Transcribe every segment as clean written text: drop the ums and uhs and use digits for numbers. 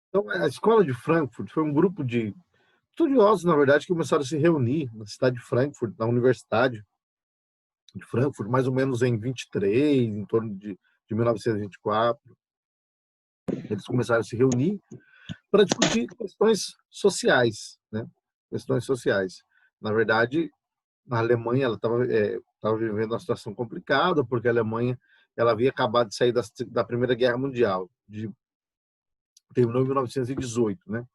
Então, a escola de Frankfurt foi um grupo de estudiosos, na verdade, que começaram a se reunir na cidade de Frankfurt, na Universidade de Frankfurt, mais ou menos em 23, em torno de 1924. Eles começaram a se reunir para discutir questões sociais, né? Questões sociais. Na verdade, a Alemanha ela estava vivendo uma situação complicada, porque a Alemanha ela havia acabado de sair da Primeira Guerra Mundial, terminou em 1918, né?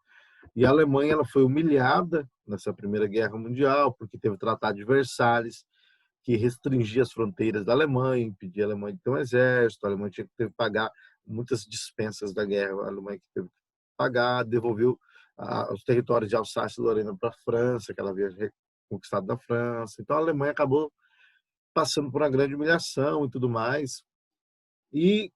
E a Alemanha ela foi humilhada nessa Primeira Guerra Mundial, porque teve o Tratado de Versalhes, que restringia as fronteiras da Alemanha, impedia a Alemanha de ter um exército, a Alemanha teve que pagar muitas dispensas da guerra, a Alemanha teve que pagar, devolveu os territórios de Alsácia e Lorena para a França, que ela havia conquistado da França. Então a Alemanha acabou passando por uma grande humilhação e tudo mais. E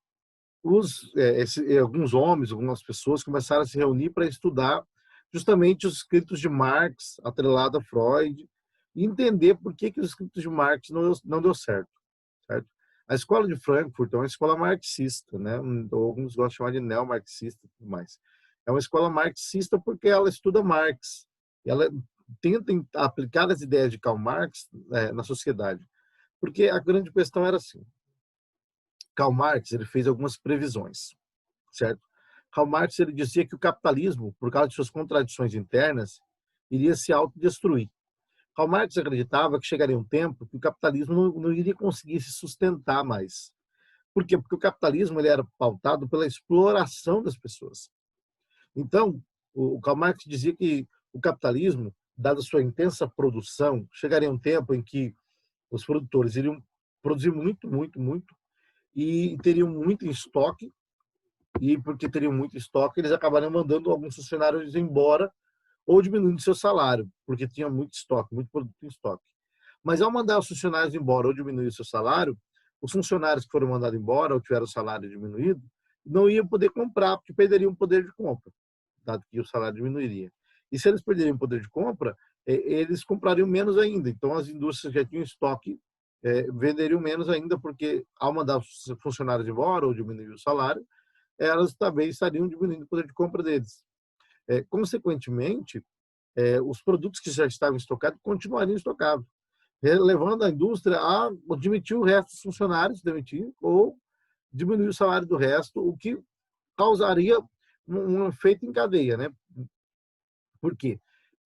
alguns homens, algumas pessoas começaram a se reunir para estudar justamente os escritos de Marx, atrelado a Freud, e entender por que os escritos de Marx não deu certo, certo? A escola de Frankfurt é uma escola marxista, né? Alguns gostam de chamar de neomarxista e tudo mais. É uma escola marxista porque ela estuda Marx. Ela tenta aplicar as ideias de Karl Marx na sociedade. Porque a grande questão era assim, Karl Marx ele fez algumas previsões, certo? Karl Marx ele dizia que o capitalismo, por causa de suas contradições internas, iria se autodestruir. Karl Marx acreditava que chegaria um tempo que o capitalismo não iria conseguir se sustentar mais. Por quê? Porque o capitalismo ele era pautado pela exploração das pessoas. Então, o Karl Marx dizia que o capitalismo, dada sua intensa produção, chegaria um tempo em que os produtores iriam produzir muito, muito, muito, e teriam muito em estoque, e porque teriam muito estoque, eles acabariam mandando alguns funcionários embora ou diminuindo seu salário, porque tinha muito estoque, muito produto em estoque. Mas ao mandar os funcionários embora ou diminuir o seu salário, os funcionários que foram mandados embora ou tiveram o salário diminuído, não iam poder comprar, porque perderiam o poder de compra, dado que o salário diminuiria. E se eles perderiam o poder de compra, eles comprariam menos ainda. Então as indústrias que já tinham estoque venderiam menos ainda, porque ao mandar os funcionários embora ou diminuir o salário, elas também estariam diminuindo o poder de compra deles. Consequentemente, os produtos que já estavam estocados continuariam estocados, levando a indústria a demitir o resto dos funcionários, demitir, ou diminuir o salário do resto, o que causaria um efeito em cadeia, né? Por quê?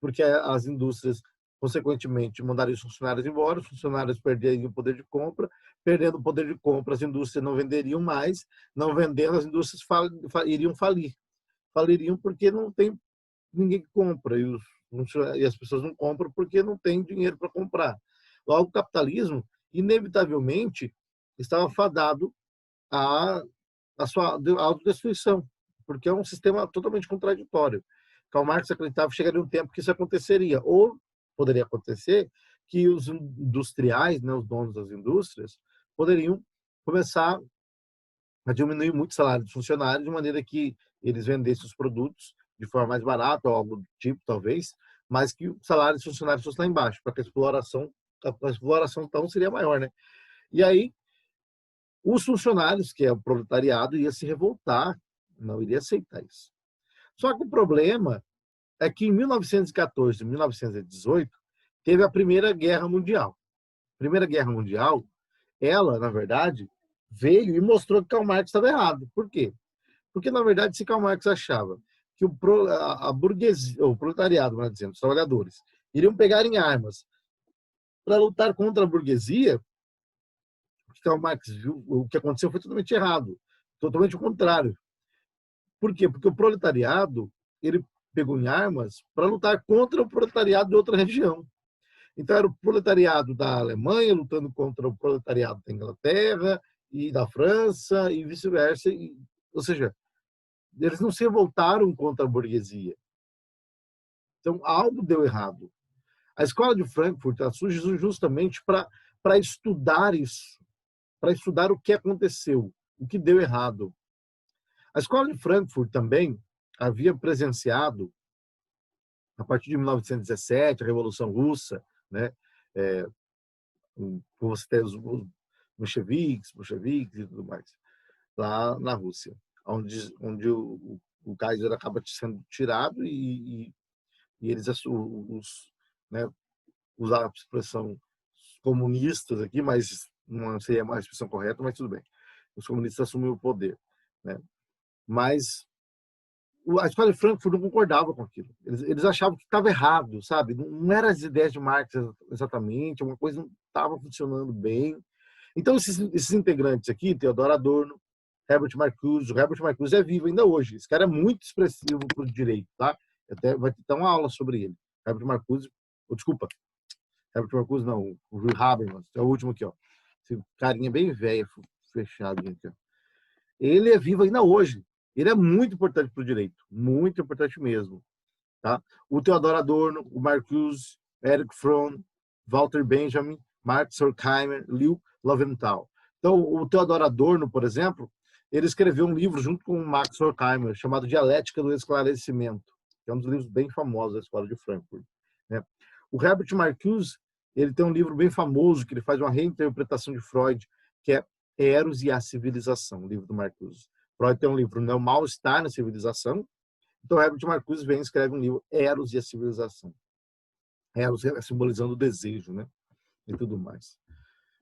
Porque as indústrias, consequentemente, mandariam os funcionários embora, os funcionários perderiam o poder de compra, perdendo o poder de compra, as indústrias não venderiam mais, não vendendo, as indústrias iriam falir. Faliriam porque não tem ninguém que compra, e as pessoas não compram porque não tem dinheiro para comprar. Logo, o capitalismo, inevitavelmente, estava fadado à, à sua autodestruição, porque é um sistema totalmente contraditório. Karl Marx acreditava que chegaria um tempo que isso aconteceria, ou poderia acontecer que os industriais, né, os donos das indústrias, poderiam começar a diminuir muito o salário dos funcionários, de maneira que eles vendessem os produtos de forma mais barata, ou algo do tipo, talvez, mas que o salário dos funcionários fosse lá embaixo, para que a exploração então seria maior, né? E aí, os funcionários, que é o proletariado, ia se revoltar, não iria aceitar isso. Só que o problema é que em 1914 e 1918 teve a Primeira Guerra Mundial. A Primeira Guerra Mundial, ela, na verdade, veio e mostrou que Karl Marx estava errado. Por quê? Porque, na verdade, se Karl Marx achava que a burguesia, o proletariado, melhor dizendo, os trabalhadores, iriam pegar em armas para lutar contra a burguesia, o que Karl Marx viu, o que aconteceu foi totalmente errado, totalmente o contrário. Por quê? Porque o proletariado, ele pegou em armas para lutar contra o proletariado de outra região. Então, era o proletariado da Alemanha lutando contra o proletariado da Inglaterra e da França e vice-versa. Ou seja, eles não se revoltaram contra a burguesia. Então, algo deu errado. A escola de Frankfurt surge justamente para estudar isso, para estudar o que aconteceu, o que deu errado. A escola de Frankfurt também havia presenciado, a partir de 1917, a Revolução Russa, né, você tem os bolcheviques e tudo mais, lá na Rússia, onde o Kaiser acaba sendo tirado e eles, né, usar a expressão comunistas aqui, mas não seria a expressão correta, mas tudo bem. Os comunistas assumiram o poder, né? Mas a escola de Frankfurt não concordava com aquilo. Eles achavam que estava errado, sabe? Não eram as ideias de Marx exatamente, uma coisa não estava funcionando bem. Então, esses integrantes aqui, Theodor Adorno, Herbert Marcuse, o Herbert Marcuse é vivo ainda hoje. Esse cara é muito expressivo para o direito, tá? Até vai ter uma aula sobre ele. Herbert Marcuse, desculpa, Herbert Marcuse não, o Rui Habermas, é o último aqui, ó. Esse carinha bem velho, fechado aqui, ó. Ele é vivo ainda hoje. Ele é muito importante para o direito, muito importante mesmo. Tá? O Theodor Adorno, o Marcuse, Erich Fromm, Walter Benjamin, Max Horkheimer, Leo Lowenthal. Então, o Theodor Adorno, por exemplo, ele escreveu um livro junto com o Max Horkheimer, chamado Dialética do Esclarecimento, que é um dos livros bem famosos da Escola de Frankfurt. Né? O Herbert Marcuse, ele tem um livro bem famoso, que ele faz uma reinterpretação de Freud, que é Eros e a Civilização, o livro do Marcuse. Freud tem um livro, O Mal-Estar na Civilização. Então, Herbert Marcuse vem e escreve um livro, Eros e a Civilização. Eros simbolizando o desejo, né? E tudo mais.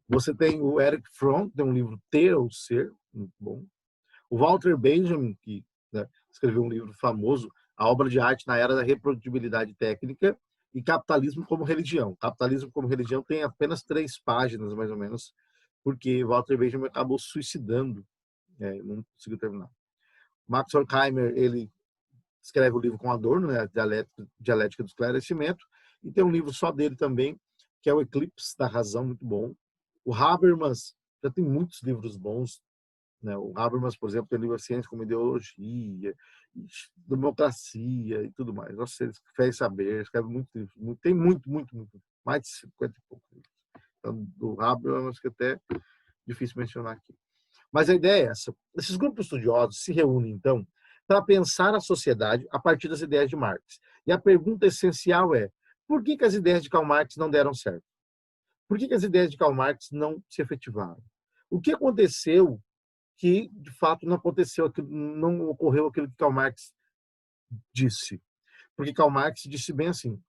Você tem o Erich Fromm, tem um livro Ter ou Ser, muito bom. O Walter Benjamin, que, né, escreveu um livro famoso, A Obra de Arte na Era da Reprodutibilidade Técnica e Capitalismo como Religião. Capitalismo como Religião tem apenas 3 páginas, mais ou menos, porque Walter Benjamin acabou suicidando, não conseguiu terminar. Max Horkheimer, ele escreve o livro com Adorno, né, Dialética do Esclarecimento, e tem um livro só dele também, que é o Eclipse da Razão, muito bom. O Habermas já tem muitos livros bons, né? O Habermas, por exemplo, tem livro Ciência como Ideologia, Democracia e tudo mais. Nossa, ele fez saber, escreve muito livro, tem muito, mais de 50 e poucos livros. Então, do Habermas, que até é difícil mencionar aqui. Mas a ideia é essa. Esses grupos estudiosos se reúnem, então, para pensar a sociedade a partir das ideias de Marx. E a pergunta essencial é: por que as ideias de Karl Marx não deram certo? Por que as ideias de Karl Marx não se efetivaram? O que aconteceu que, de fato, não aconteceu, não ocorreu aquilo que Karl Marx disse? Porque Karl Marx disse bem assim: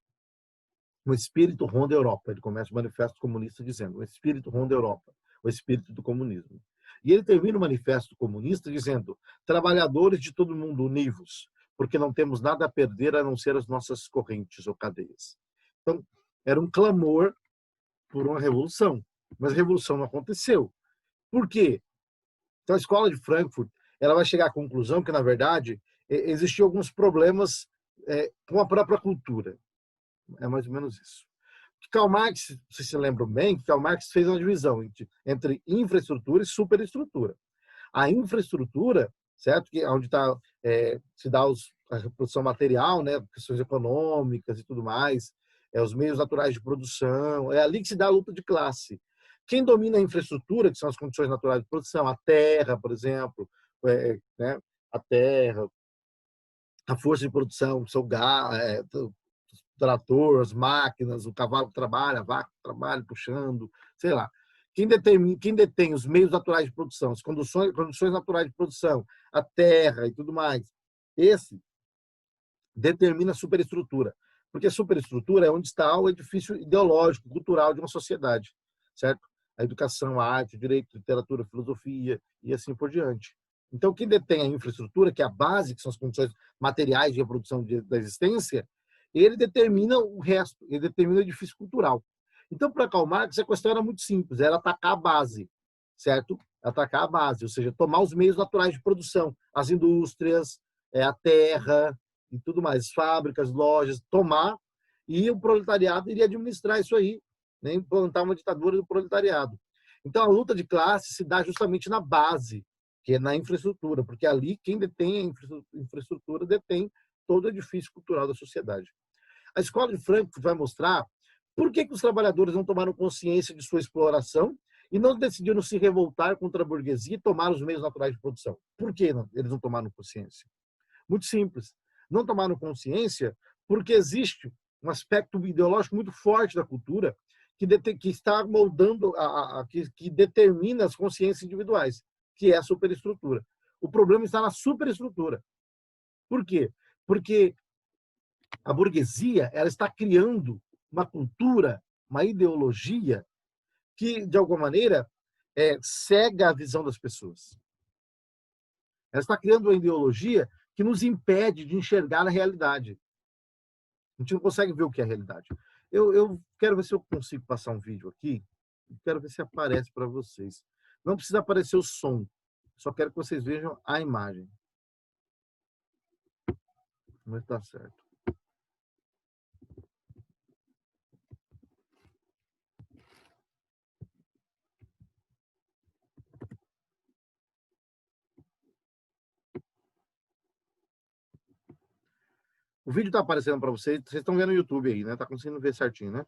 o espírito ronda a Europa. Ele começa o Manifesto Comunista dizendo: o espírito ronda a Europa, o espírito do comunismo. E ele termina o Manifesto Comunista dizendo: trabalhadores de todo mundo, univos, porque não temos nada a perder a não ser as nossas correntes ou cadeias. Então, era um clamor por uma revolução, mas a revolução não aconteceu. Por quê? Então, a Escola de Frankfurt, ela vai chegar à conclusão que, na verdade, existiam alguns problemas com a própria cultura. É mais ou menos isso. Karl Marx, vocês se lembram bem, Karl Marx fez uma divisão entre infraestrutura e superestrutura. A infraestrutura, certo, que é onde se dá a reprodução material, né, questões econômicas e tudo mais, os meios naturais de produção, é ali que se dá a luta de classe. Quem domina a infraestrutura, que são as condições naturais de produção, a terra, por exemplo, né, a terra, a força de produção, o seu gás, trator, as máquinas, o cavalo que trabalha, a vaca que trabalha, puxando, sei lá. Quem detém os meios naturais de produção, as condições naturais de produção, a terra e tudo mais, esse determina a superestrutura. Porque a superestrutura é onde está o edifício ideológico, cultural de uma sociedade, certo? A educação, a arte, o direito, a literatura, a filosofia e assim por diante. Então, quem detém a infraestrutura, que é a base, que são as condições materiais de reprodução da existência, ele determina o resto, ele determina o edifício cultural. Então, para Karl Marx, a questão era muito simples, era atacar a base, certo? Atacar a base, ou seja, tomar os meios naturais de produção, as indústrias, a terra e tudo mais, fábricas, lojas, tomar, e o proletariado iria administrar isso aí, né? Implantar uma ditadura do proletariado. Então, a luta de classe se dá justamente na base, que é na infraestrutura, porque ali quem detém a infraestrutura detém todo o edifício cultural da sociedade. A Escola de Frankfurt vai mostrar por que os trabalhadores não tomaram consciência de sua exploração e não decidiram se revoltar contra a burguesia e tomar os meios naturais de produção. Por que eles não tomaram consciência? Muito simples. Não tomaram consciência porque existe um aspecto ideológico muito forte da cultura, que está moldando, que determina as consciências individuais, que é a superestrutura. O problema está na superestrutura. Por quê? Porque a burguesia ela está criando uma cultura, uma ideologia que, de alguma maneira, cega a visão das pessoas. Ela está criando uma ideologia que nos impede de enxergar a realidade. A gente não consegue ver o que é a realidade. Eu quero ver se eu consigo passar um vídeo aqui. Quero ver se aparece para vocês. Não precisa aparecer o som. Só quero que vocês vejam a imagem. Vamos ver se está certo. O vídeo está aparecendo para vocês. Vocês estão vendo no YouTube aí, né? Tá conseguindo ver certinho, né?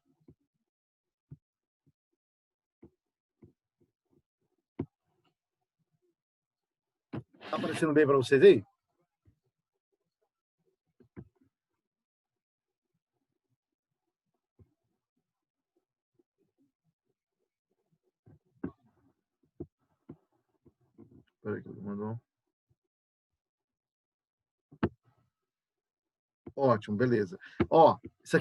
Tá aparecendo bem para vocês aí? Espera aí que ele mandou. Ótimo, beleza. Ó,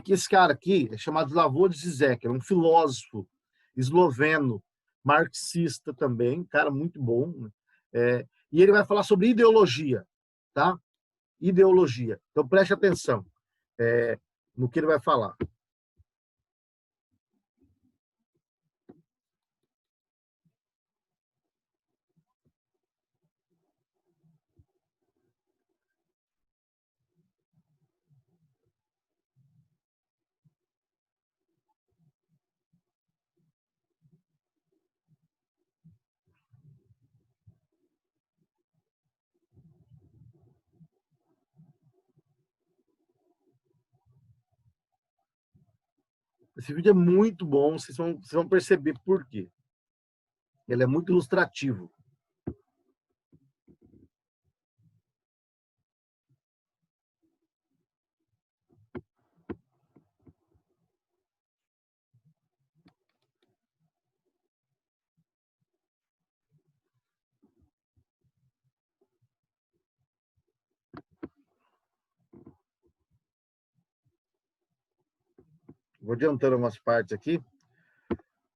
esse cara aqui é chamado Slavoj Žižek, é um filósofo esloveno, marxista também, cara muito bom, né? E ele vai falar sobre ideologia, tá? Ideologia. Então preste atenção no que ele vai falar. Esse vídeo é muito bom, vocês vão perceber por quê. Ele é muito ilustrativo. Vou adiantando umas partes aqui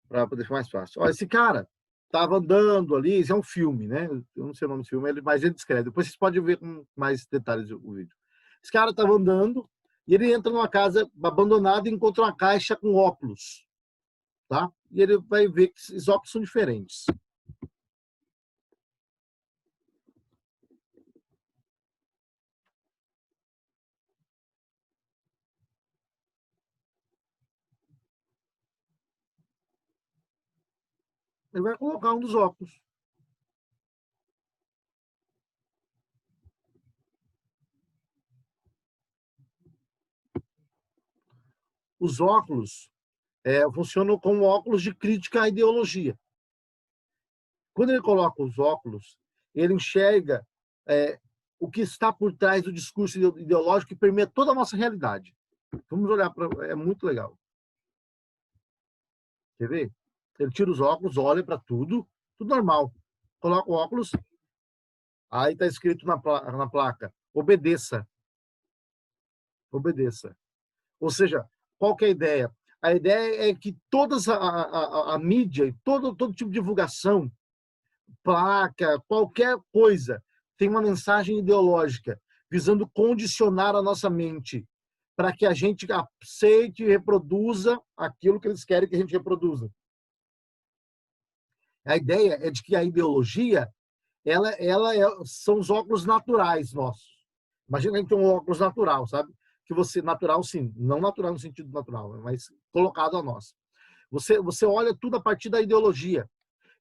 para poder ficar mais fácil. Olha, esse cara estava andando ali, isso é um filme, né? Eu não sei o nome do filme, mas ele descreve. Depois vocês podem ver com mais detalhes o vídeo. Esse cara estava andando e ele entra numa casa abandonada e encontra uma caixa com óculos, tá? E ele vai ver que esses óculos são diferentes. Ele vai colocar um dos óculos. Os óculos funcionam como óculos de crítica à ideologia. Quando ele coloca os óculos, ele enxerga o que está por trás do discurso ideológico que permeia toda a nossa realidade. Vamos olhar para. É muito legal. Quer ver? Ele tira os óculos, olha para tudo, tudo normal. Coloca o óculos, aí está escrito na placa: obedeça. Obedeça. Ou seja, qual que é a ideia? A ideia é que todas a mídia e todo tipo de divulgação, placa, qualquer coisa, tem uma mensagem ideológica visando condicionar a nossa mente para que a gente aceite e reproduza aquilo que eles querem que a gente reproduza. A ideia é de que a ideologia são os óculos naturais nossos. Imagina que a gente tem um óculos natural, sabe? Que você, natural sim, não natural no sentido natural, mas colocado a nós. Você olha tudo a partir da ideologia.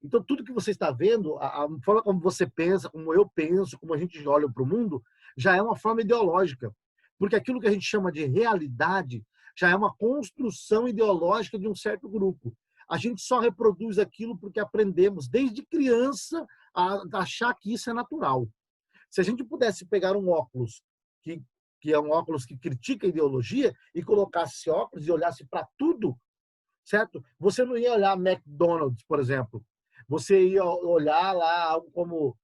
Então, tudo que você está vendo, a forma como você pensa, como eu penso, como a gente olha para o mundo, já é uma forma ideológica. Porque aquilo que a gente chama de realidade já é uma construção ideológica de um certo grupo. A gente só reproduz aquilo porque aprendemos desde criança a achar que isso é natural. Se a gente pudesse pegar um óculos que é um óculos que critica a ideologia e colocasse esse óculos e olhasse para tudo, certo? Você não ia olhar McDonald's, por exemplo. Você ia olhar lá algo como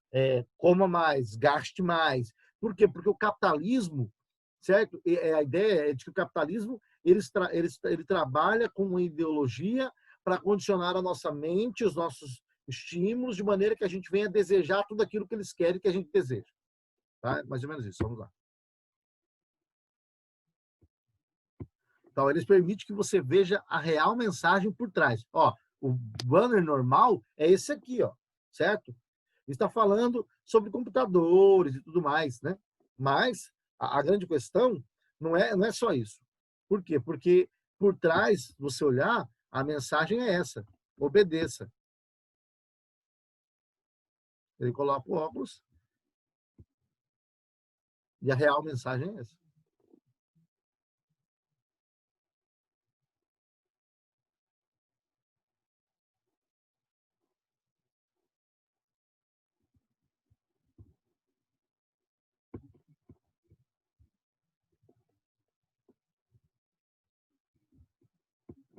coma mais, gaste mais. Por quê? Porque o capitalismo, certo? A ideia é de que o capitalismo ele trabalha com uma ideologia para condicionar a nossa mente, os nossos estímulos, de maneira que a gente venha desejar tudo aquilo que eles querem que a gente deseje. Tá? Mais ou menos isso. Vamos lá. Então, eles permitem que você veja a real mensagem por trás. Ó, o banner normal é esse aqui, ó, certo? Está falando sobre computadores e tudo mais, né? Mas a grande questão não é só isso. Por quê? Porque por trás, você olhar, a mensagem é essa: obedeça. Ele coloca o óculos e a real mensagem é essa.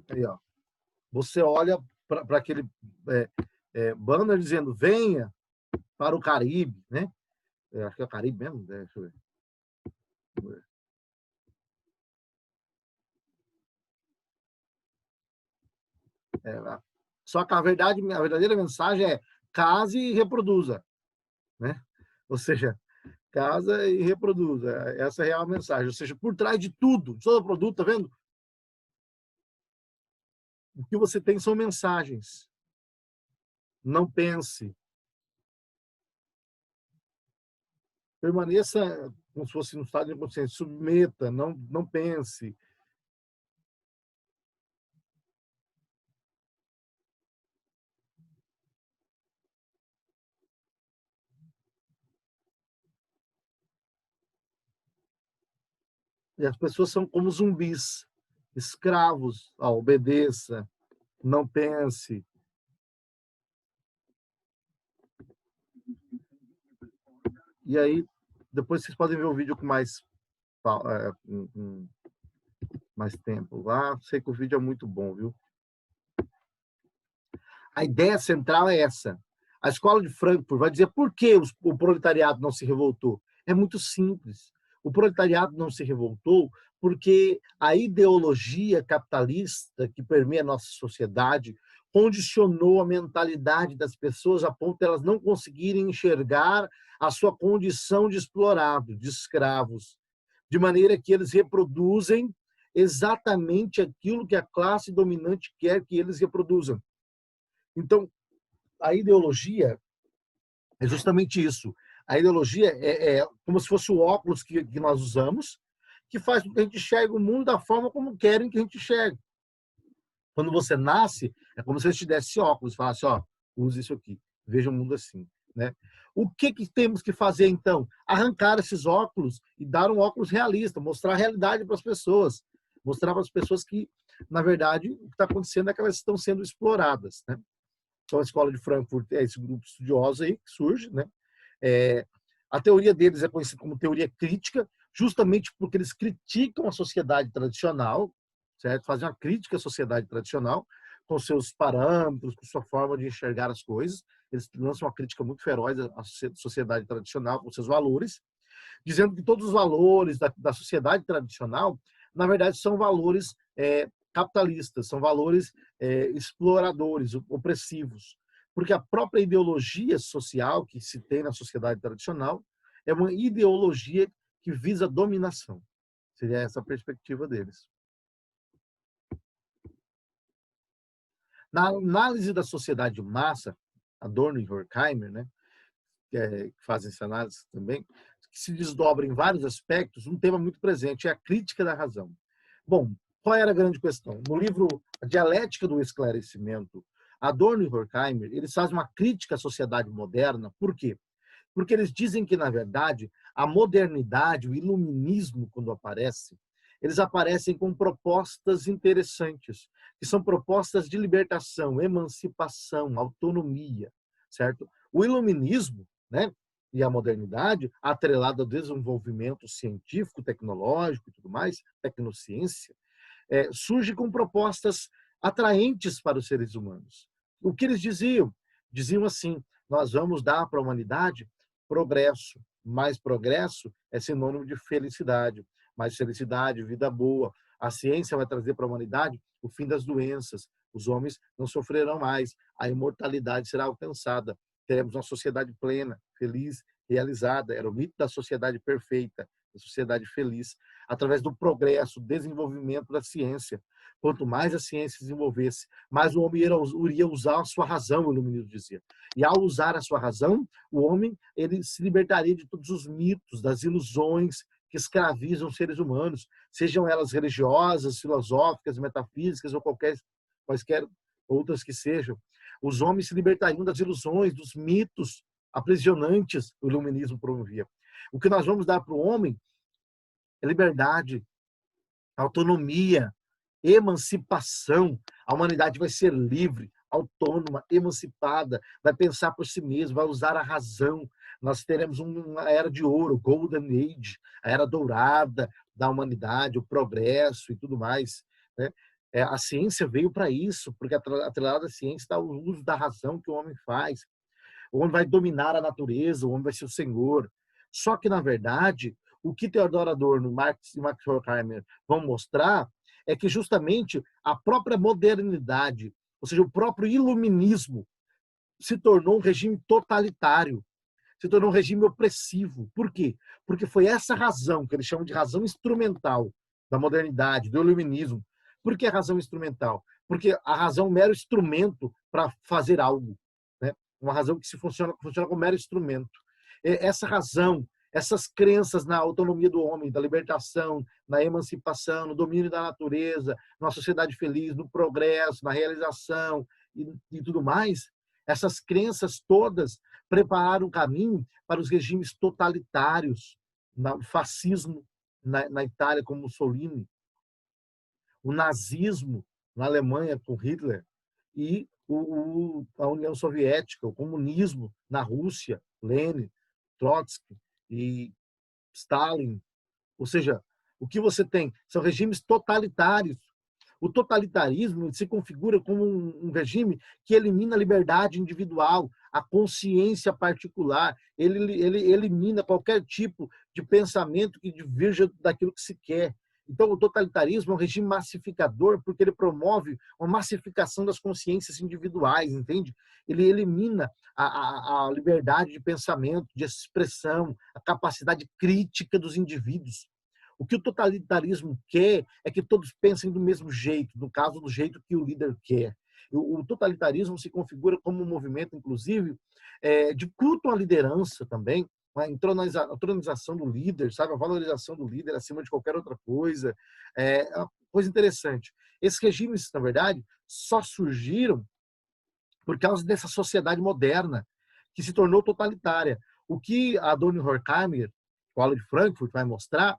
Aí, ó. Você olha para aquele banner dizendo venha para o Caribe, né? Acho que é o Caribe mesmo, deixa eu ver. É, só que a verdadeira mensagem é case e reproduza, né? Ou seja, casa e reproduza. Essa é a real mensagem. Ou seja, por trás de tudo, de todo produto, tá vendo? O que você tem são mensagens. Não pense. Permaneça como se fosse no estado de consciência. Submeta, não pense. E as pessoas são como zumbis, escravos. Obedeça, não pense. E aí, depois vocês podem ver o vídeo com mais tempo lá. Sei que o vídeo é muito bom, viu? A ideia central é essa. A escola de Frankfurt vai dizer por que o proletariado não se revoltou. É muito simples. O proletariado não se revoltou porque a ideologia capitalista que permeia a nossa sociedade condicionou a mentalidade das pessoas a ponto de elas não conseguirem enxergar a sua condição de explorado, de escravos, de maneira que eles reproduzem exatamente aquilo que a classe dominante quer que eles reproduzam. Então, a ideologia é justamente isso. A ideologia é como se fosse o óculos que nós usamos, que faz com que a gente enxergue o mundo da forma como querem que a gente enxergue. Quando você nasce, é como se eles te desse óculos, falasse, ó, use isso aqui, veja o mundo assim, né? O que temos que fazer, então? Arrancar esses óculos e dar um óculos realista, mostrar a realidade para as pessoas, mostrar para as pessoas que, na verdade, o que está acontecendo é que elas estão sendo exploradas, né? Então, a escola de Frankfurt é esse grupo estudioso aí que surge, né? A teoria deles é conhecida como teoria crítica, justamente porque eles criticam a sociedade tradicional, certo? Fazem uma crítica à sociedade tradicional, com seus parâmetros, com sua forma de enxergar as coisas. Eles lançam uma crítica muito feroz à sociedade tradicional, com seus valores, dizendo que todos os valores da sociedade tradicional, na verdade, são valores capitalistas, são valores exploradores, opressivos. Porque a própria ideologia social que se tem na sociedade tradicional é uma ideologia que visa dominação. Seria essa a perspectiva deles. Na análise da sociedade de massa, Adorno e Horkheimer, né, que fazem essa análise também, que se desdobra em vários aspectos, um tema muito presente é a crítica da razão. Bom, qual era a grande questão? No livro A Dialética do Esclarecimento, Adorno e Horkheimer, eles fazem uma crítica à sociedade moderna. Por quê? Porque eles dizem que, na verdade, a modernidade, o iluminismo, quando aparece, eles aparecem com propostas interessantes, que são propostas de libertação, emancipação, autonomia, certo? O iluminismo, né, e a modernidade, atrelada ao desenvolvimento científico, tecnológico e tudo mais, tecnociência, surge com propostas atraentes para os seres humanos. O que eles diziam? Diziam assim: nós vamos dar para a humanidade progresso. Mais progresso é sinônimo de felicidade. Mais felicidade, vida boa. A ciência vai trazer para a humanidade o fim das doenças. Os homens não sofrerão mais. A imortalidade será alcançada. Teremos uma sociedade plena, feliz, realizada. Era o mito da sociedade perfeita, da sociedade feliz, através do progresso, desenvolvimento da ciência. Quanto mais a ciência se desenvolvesse, mais o homem iria usar a sua razão, o iluminismo dizia. E ao usar a sua razão, o homem ele se libertaria de todos os mitos, das ilusões que escravizam os seres humanos, sejam elas religiosas, filosóficas, metafísicas ou quaisquer outras que sejam. Os homens se libertariam das ilusões, dos mitos aprisionantes que o iluminismo promovia. O que nós vamos dar para o homem é liberdade, autonomia, emancipação. A humanidade vai ser livre, autônoma, emancipada, vai pensar por si mesma, vai usar a razão. Nós teremos uma era de ouro, Golden Age, a era dourada da humanidade, o progresso e tudo mais, né? A ciência veio para isso, porque atrelada à ciência está o uso da razão que o homem faz. O homem vai dominar a natureza, o homem vai ser o senhor. Só que, na verdade, o que Theodor Adorno, Marx e Max Horkheimer vão mostrar é que justamente a própria modernidade, ou seja, o próprio iluminismo, se tornou um regime totalitário, se tornou um regime opressivo. Por quê? Porque foi essa razão, que eles chamam de razão instrumental da modernidade, do iluminismo. Por que a razão instrumental? Porque a razão é um mero instrumento para fazer algo, né? Uma razão que funciona como mero instrumento. Essa razão, essas crenças na autonomia do homem, da libertação, na emancipação, no domínio da natureza, numa sociedade feliz, no progresso, na realização e tudo mais, essas crenças todas prepararam o caminho para os regimes totalitários, o fascismo na Itália com Mussolini, o nazismo na Alemanha com Hitler e a União Soviética, o comunismo na Rússia, Lenin, Trotsky e Stalin. Ou seja, o que você tem são regimes totalitários. O totalitarismo se configura como um regime que elimina a liberdade individual, a consciência particular. Ele elimina qualquer tipo de pensamento que divirja daquilo que se quer. Então, o totalitarismo é um regime massificador porque ele promove uma massificação das consciências individuais, entende? Ele elimina a liberdade de pensamento, de expressão, a capacidade crítica dos indivíduos. O que o totalitarismo quer é que todos pensem do mesmo jeito, no caso, do jeito que o líder quer. O totalitarismo se configura como um movimento, inclusive, de culto à liderança também, a entronização do líder, sabe? A valorização do líder acima de qualquer outra coisa. É uma coisa interessante. Esses regimes, na verdade, só surgiram por causa dessa sociedade moderna, que se tornou totalitária. O que a Adorno e Horkheimer, escola de Frankfurt, vai mostrar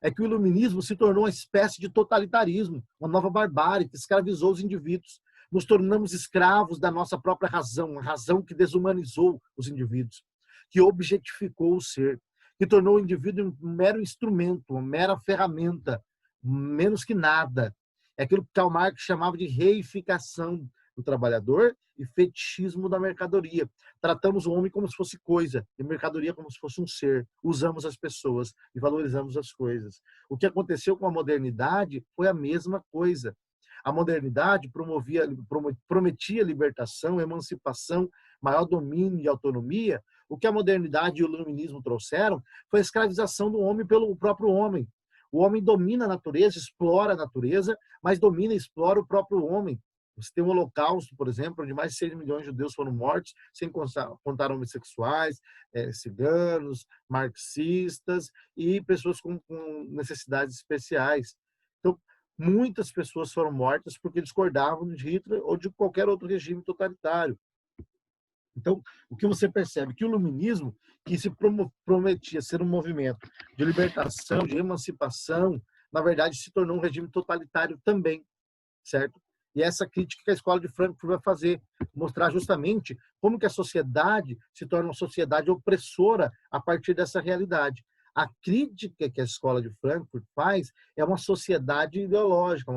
é que o iluminismo se tornou uma espécie de totalitarismo, uma nova barbárie que escravizou os indivíduos. Nos tornamos escravos da nossa própria razão, uma razão que desumanizou os indivíduos, que objetificou o ser, que tornou o indivíduo um mero instrumento, uma mera ferramenta, menos que nada. É aquilo que Karl Marx chamava de reificação do trabalhador e fetichismo da mercadoria. Tratamos o homem como se fosse coisa, e a mercadoria como se fosse um ser. Usamos as pessoas e valorizamos as coisas. O que aconteceu com a modernidade foi a mesma coisa. A modernidade prometia libertação, emancipação, maior domínio e autonomia. O que a modernidade e o iluminismo trouxeram foi a escravização do homem pelo próprio homem. O homem domina a natureza, explora a natureza, mas domina e explora o próprio homem. Você tem um holocausto, por exemplo, onde mais de 6 milhões de judeus foram mortos, sem contar homossexuais, ciganos, marxistas e pessoas com necessidades especiais. Então, muitas pessoas foram mortas porque discordavam de Hitler ou de qualquer outro regime totalitário. Então, o que você percebe? Que o iluminismo, que se prometia ser um movimento de libertação, de emancipação, na verdade se tornou um regime totalitário também, certo? E essa crítica que a Escola de Frankfurt vai fazer, mostrar justamente como que a sociedade se torna uma sociedade opressora a partir dessa realidade. A crítica que a Escola de Frankfurt faz é uma sociedade ideológica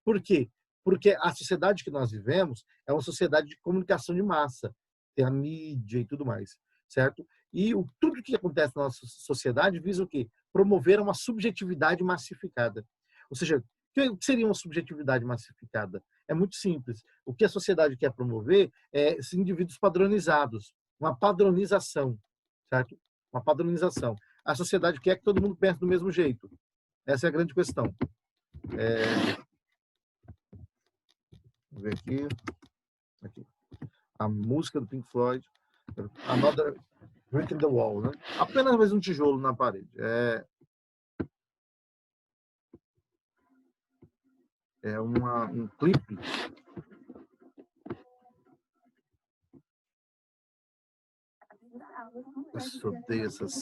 Por quê? Porque a sociedade que nós vivemos é uma sociedade de comunicação de massa, tem a mídia e tudo mais, certo? E tudo que acontece na nossa sociedade visa o quê? Promover uma subjetividade massificada. Ou seja, o que seria uma subjetividade massificada? É muito simples. O que a sociedade quer promover é esses indivíduos padronizados, uma padronização, certo? Uma padronização. A sociedade quer que todo mundo pense do mesmo jeito. Essa é a grande questão. Vamos ver aqui. A música do Pink Floyd, Another Brick in the Wall, né? Apenas mais um tijolo na parede. É um clipe. Nossa, eu odeio essas.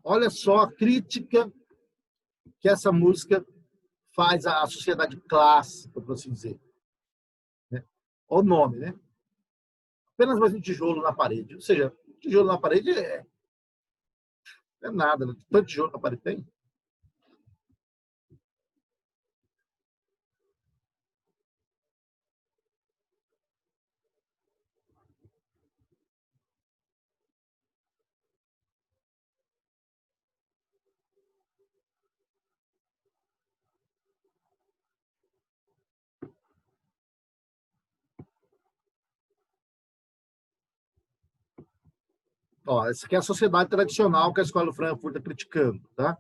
Olha só a crítica que essa música faz à sociedade clássica, por assim dizer. Né? Olha o nome, né? Apenas mais um tijolo na parede. Ou seja, tijolo na parede é nada, né? Tanto tijolo na parede tem. Ó, essa aqui é a sociedade tradicional que a Escola Frankfurt está criticando, tá?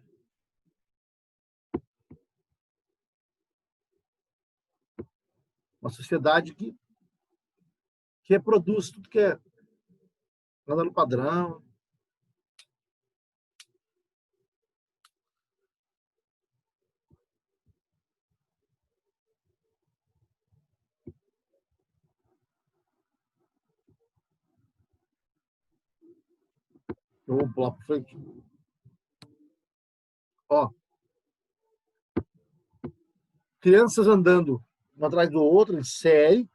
Uma sociedade que reproduz tudo que é anda no padrão. Eu vou pular para frente. Ó, crianças andando um atrás do outro em série,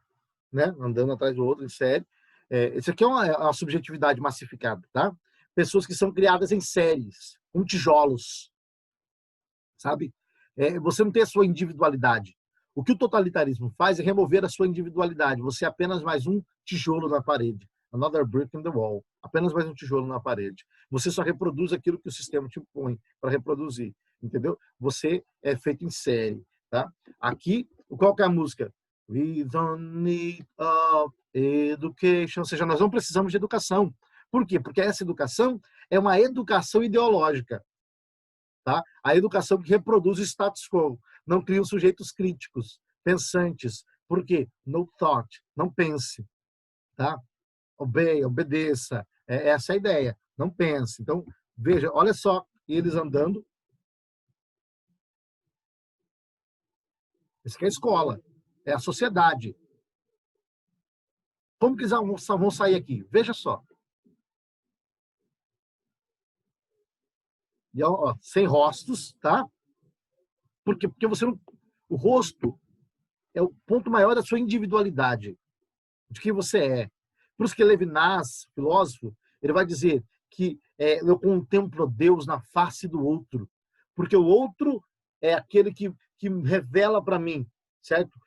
né? Andando atrás do outro em série. Esse aqui é uma subjetividade massificada, tá? Pessoas que são criadas em séries, com tijolos, sabe? Você não tem a sua individualidade. O que o totalitarismo faz é remover a sua individualidade. Você é apenas mais um tijolo na parede. Another brick in the wall. Apenas mais um tijolo na parede. Você só reproduz aquilo que o sistema te põe para reproduzir. Entendeu? Você é feito em série. Tá? Aqui, qual que é a música? We don't need education. Ou seja, nós não precisamos de educação. Por quê? Porque essa educação é uma educação ideológica. Tá? A educação que reproduz o status quo, não cria os sujeitos críticos, pensantes. Por quê? No thought, não pense. Tá? Obedeça. Essa é a ideia, não pense. Então, veja, olha só, eles andando. Isso aqui é a escola, é a sociedade. Como que eles vão sair aqui? Veja só. E, ó, sem rostos, tá? Por quê? Porque você não. O rosto é o ponto maior da sua individualidade, de quem você é. Por isso que Levinas, filósofo, ele vai dizer que eu contemplo Deus na face do outro, porque o outro é aquele que revela para mim, certo?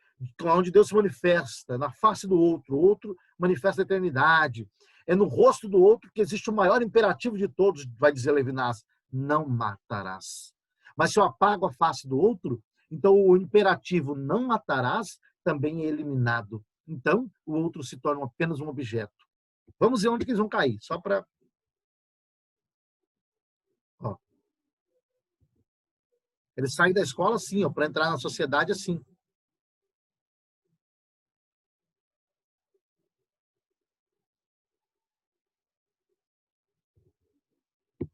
Onde Deus se manifesta, na face do outro. O outro manifesta a eternidade. É no rosto do outro que existe o maior imperativo de todos, vai dizer Levinas, não matarás. Mas se eu apago a face do outro, então o imperativo não matarás também é eliminado. Então, o outro se torna apenas um objeto. Vamos ver onde que eles vão cair, só para. Eles saem da escola assim, para entrar na sociedade assim.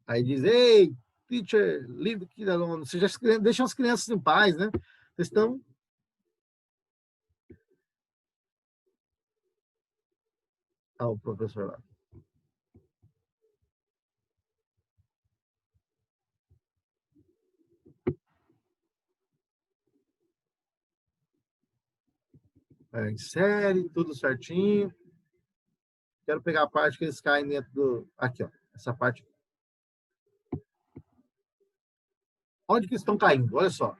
Aí diz, ei, teacher, leave the kid alone. Vocês já deixam as crianças em paz, né? Vocês estão. Ah, o professor lá. Em série, tudo certinho. Quero pegar a parte que eles caem dentro do... Aqui, ó. Essa parte. Onde que estão caindo? Olha só.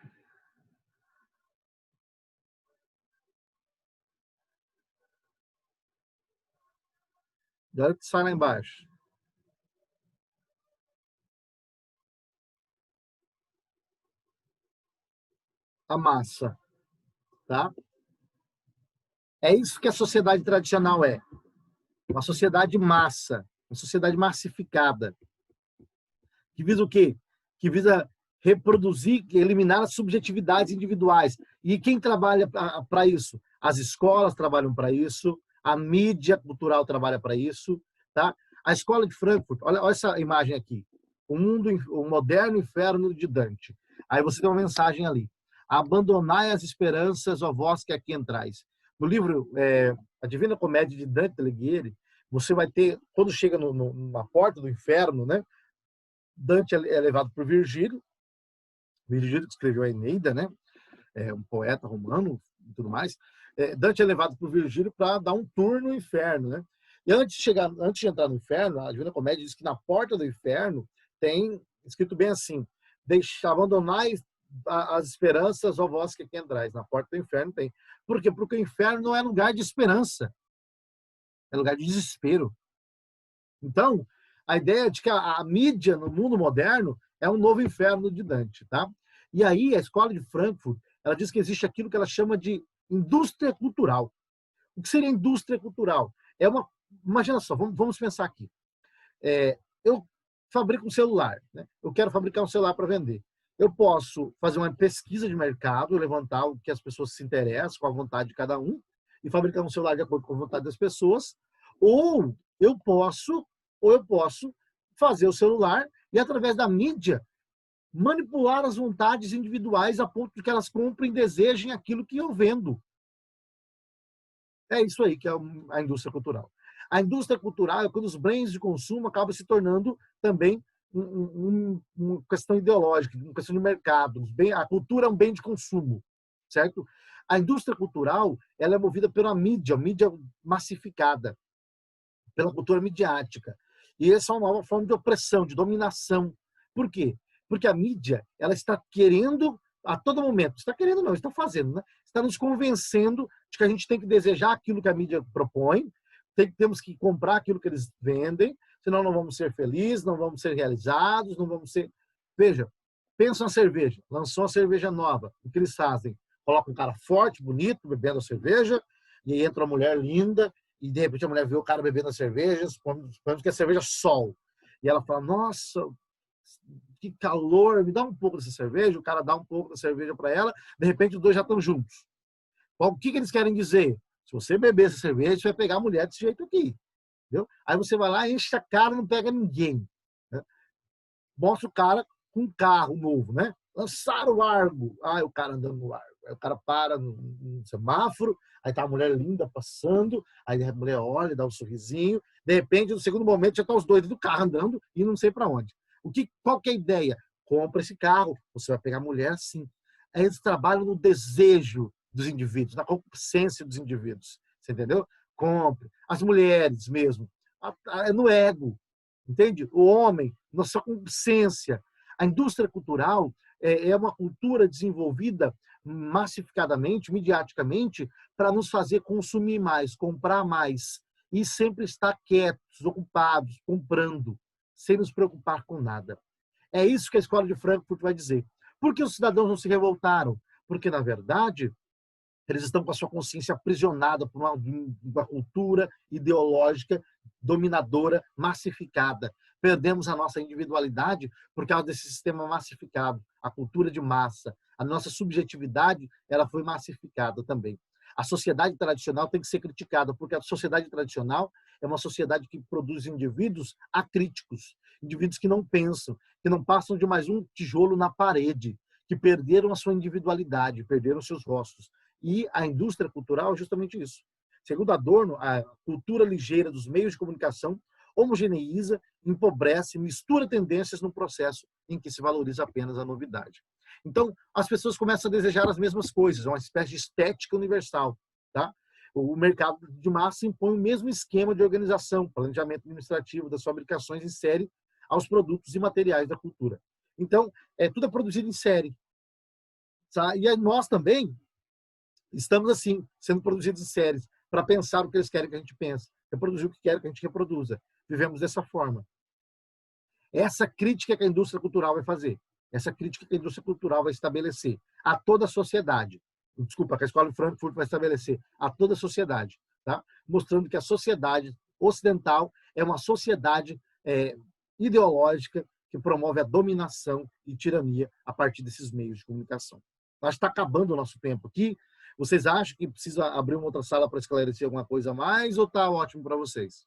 Olha que sai lá embaixo. A massa, tá? É isso que a sociedade tradicional é. Uma sociedade massa, uma sociedade massificada. Que visa o quê? Que visa reproduzir, eliminar as subjetividades individuais. E quem trabalha para isso? As escolas trabalham para isso, a mídia cultural trabalha para isso, tá? A escola de Frankfurt, olha essa imagem aqui. O moderno inferno de Dante. Aí você tem uma mensagem ali. Abandonai as esperanças, ó vós que aqui entrais. No livro A Divina Comédia de Dante Alighieri, você vai ter, quando chega na porta do inferno, né? Dante é levado por Virgílio que escreveu a Eneida, né? Um poeta romano e tudo mais. Dante é levado por Virgílio para dar um tour no inferno, né? E antes de entrar no inferno, a Divina Comédia diz que na porta do inferno tem escrito bem assim: abandonai as esperanças, ó vós que aqui entrais. Na porta do inferno tem. Por quê? Porque o inferno não é lugar de esperança, é lugar de desespero. Então, a ideia de que a mídia no mundo moderno é um novo inferno de Dante, tá? E aí a escola de Frankfurt, ela diz que existe aquilo que ela chama de indústria cultural. O que seria indústria cultural? Imagina só, vamos pensar aqui. Eu fabrico um celular, né? Eu quero fabricar um celular para vender. Eu posso fazer uma pesquisa de mercado, levantar o que as pessoas se interessam, com a vontade de cada um, e fabricar um celular de acordo com a vontade das pessoas, ou eu posso fazer o celular e, através da mídia, manipular as vontades individuais a ponto de que elas comprem e desejem aquilo que eu vendo. É isso aí que é a indústria cultural. A indústria cultural é quando os bens de consumo acabam se tornando também uma questão ideológica, uma questão de mercado. A cultura é um bem de consumo, certo? A indústria cultural, ela é movida pela mídia massificada, pela cultura midiática. E essa é uma nova forma de opressão, de dominação. Por quê? Porque a mídia, ela está querendo, a todo momento, está querendo não, está fazendo, né? Está nos convencendo de que a gente tem que desejar aquilo que a mídia propõe, temos que comprar aquilo que eles vendem, senão não vamos ser felizes, não vamos ser realizados, não vamos ser... Veja, pensa na cerveja, lançou uma cerveja nova, o que eles fazem? Colocam um cara forte, bonito, bebendo a cerveja, e aí entra uma mulher linda, e de repente a mulher vê o cara bebendo a cerveja, suponhamos que é cerveja Sol. E ela fala, nossa, que calor, me dá um pouco dessa cerveja, o cara dá um pouco da cerveja para ela, de repente os dois já estão juntos. O que eles querem dizer? Se você beber essa cerveja, você vai pegar a mulher desse jeito aqui. Entendeu? Aí você vai lá, enche a cara, não pega ninguém. Né? Mostra o cara com um carro novo, né? Lançaram o largo. O cara andando no largo. Aí o cara para no semáforo, aí tá a mulher linda passando, aí a mulher olha, dá um sorrisinho, de repente, no segundo momento, já tá os dois do carro andando e não sei para onde. Qual que é a ideia? Compra esse carro, você vai pegar a mulher assim. Aí eles trabalham no desejo dos indivíduos, na consciência dos indivíduos. Você entendeu? Compre. As mulheres mesmo, no ego. Entende? O homem, na sua consciência. A indústria cultural é uma cultura desenvolvida massificadamente, midiaticamente, para nos fazer consumir mais, comprar mais e sempre estar quietos, ocupados, comprando, sem nos preocupar com nada. É isso que a escola de Frankfurt vai dizer. Por que os cidadãos não se revoltaram? Porque, na verdade, eles estão com a sua consciência aprisionada por uma cultura ideológica dominadora, massificada. Perdemos a nossa individualidade por causa desse sistema massificado, a cultura de massa. A nossa subjetividade, ela foi massificada também. A sociedade tradicional tem que ser criticada, porque a sociedade tradicional é uma sociedade que produz indivíduos acríticos, indivíduos que não pensam, que não passam de mais um tijolo na parede, que perderam a sua individualidade, perderam seus rostos. E a indústria cultural é justamente isso. Segundo Adorno, a cultura ligeira dos meios de comunicação homogeneiza, empobrece, mistura tendências num processo em que se valoriza apenas a novidade. Então, as pessoas começam a desejar as mesmas coisas, uma espécie de estética universal. Tá? O mercado de massa impõe o mesmo esquema de organização, planejamento administrativo das fabricações em série aos produtos e materiais da cultura. Então, tudo é produzido em série. Tá? E nós também estamos, assim, sendo produzidos em séries para pensar o que eles querem que a gente pense, reproduzir o que querem que a gente reproduza. Vivemos dessa forma. Essa crítica que a indústria cultural vai fazer, essa crítica que a indústria cultural vai estabelecer a toda a sociedade, desculpa, que a Escola de Frankfurt vai estabelecer a toda a sociedade, tá? Mostrando que a sociedade ocidental é uma sociedade ideológica que promove a dominação e tirania a partir desses meios de comunicação. Acho que está acabando o nosso tempo aqui. Vocês acham que precisa abrir uma outra sala para esclarecer alguma coisa a mais ou está ótimo para vocês?